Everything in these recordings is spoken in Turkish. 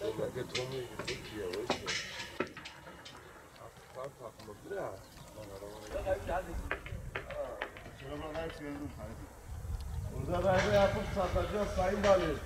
Burada böyle yapıp satacağız Sayın Valim.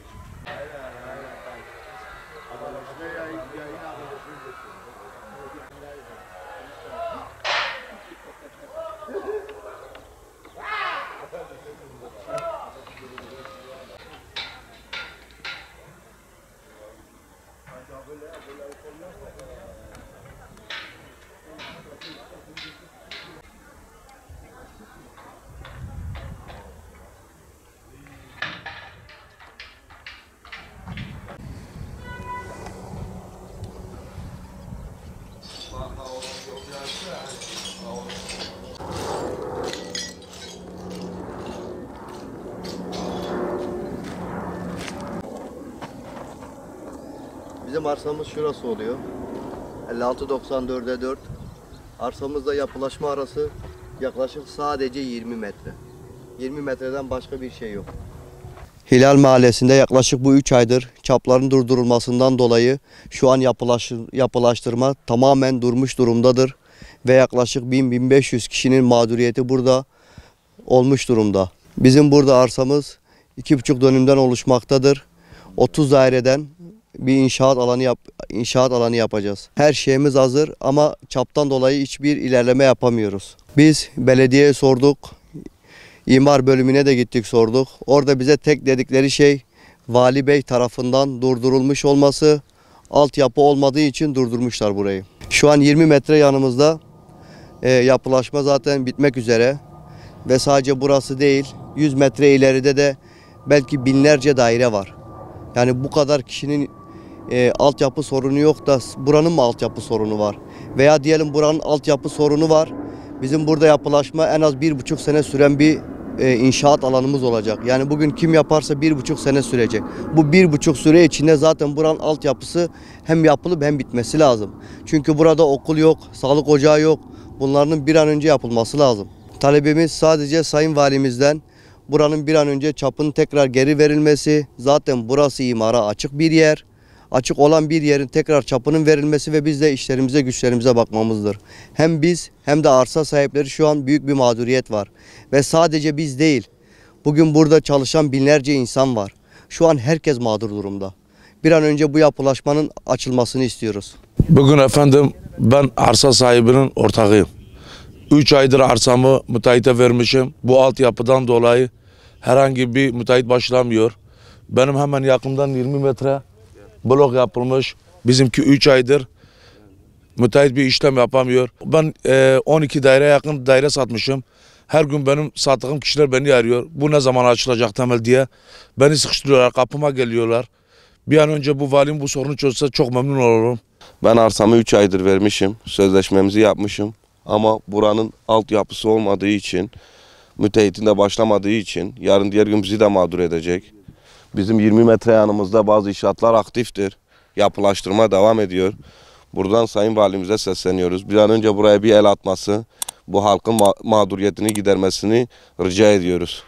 Bizim arsamız şurası oluyor. 56-94'e 4. Arsamızda yapılaşma arası yaklaşık sadece 20 metre. 20 metreden başka bir şey yok. Hilal Mahallesi'nde yaklaşık bu 3 aydır çapların durdurulmasından dolayı şu an yapılaştırma tamamen durmuş durumdadır. Ve yaklaşık 1000-1500 kişinin mağduriyeti burada olmuş durumda. Bizim burada arsamız 2,5 dönümden oluşmaktadır. 30 daireden bir inşaat alanı yapacağız. Her şeyimiz hazır ama çaptan dolayı hiçbir ilerleme yapamıyoruz. Biz belediyeye sorduk. İmar bölümüne de gittik sorduk. Orada bize tek dedikleri şey Vali Bey tarafından durdurulmuş olması, altyapı olmadığı için durdurmuşlar burayı. Şu an 20 metre yanımızda yapılaşma zaten bitmek üzere ve sadece burası değil 100 metre ileride de belki binlerce daire var. Yani bu kadar kişinin altyapı sorunu yok da buranın mı altyapı sorunu var? Veya diyelim buranın altyapı sorunu var. Bizim burada yapılaşma en az 1,5 sene süren bir inşaat alanımız olacak. Yani bugün kim yaparsa 1,5 sene sürecek. Bu 1,5 süre içinde zaten buranın altyapısı hem yapılıp hem bitmesi lazım. Çünkü burada okul yok, sağlık ocağı yok. Bunların bir an önce yapılması lazım. Talebimiz sadece Sayın Valimizden buranın bir an önce çapının tekrar geri verilmesi. Zaten burası imara açık bir yer. Açık olan bir yerin tekrar çapının verilmesi ve biz de işlerimize güçlerimize bakmamızdır. Hem biz hem de arsa sahipleri şu an büyük bir mağduriyet var. Ve sadece biz değil. Bugün burada çalışan binlerce insan var. Şu an herkes mağdur durumda. Bir an önce bu yapılaşmanın açılmasını istiyoruz. Bugün efendim ben arsa sahibinin ortağıyım. 3 aydır arsamı müteahhite vermişim. Bu altyapıdan dolayı herhangi bir müteahhit başlamıyor. Benim hemen yakından 20 metre blok yapılmış. Bizimki 3 aydır müteahhit bir işlem yapamıyor. Ben 12 daire yakın daire satmışım. Her gün benim sattığım kişiler beni arıyor. Bu ne zaman açılacak temel diye. Beni sıkıştırıyorlar, kapıma geliyorlar. Bir an önce bu valim bu sorunu çözse çok memnun olurum. Ben arsamı 3 aydır vermişim. Sözleşmemizi yapmışım. Ama buranın altyapısı olmadığı için, müteahhitin de başlamadığı için yarın diğer gün bizi de mağdur edecek. Bizim 20 metre yanımızda bazı inşaatlar aktiftir. Yapılaştırma devam ediyor. Buradan Sayın Valimize sesleniyoruz. Bir an önce buraya bir el atması, bu halkın mağduriyetini gidermesini rica ediyoruz.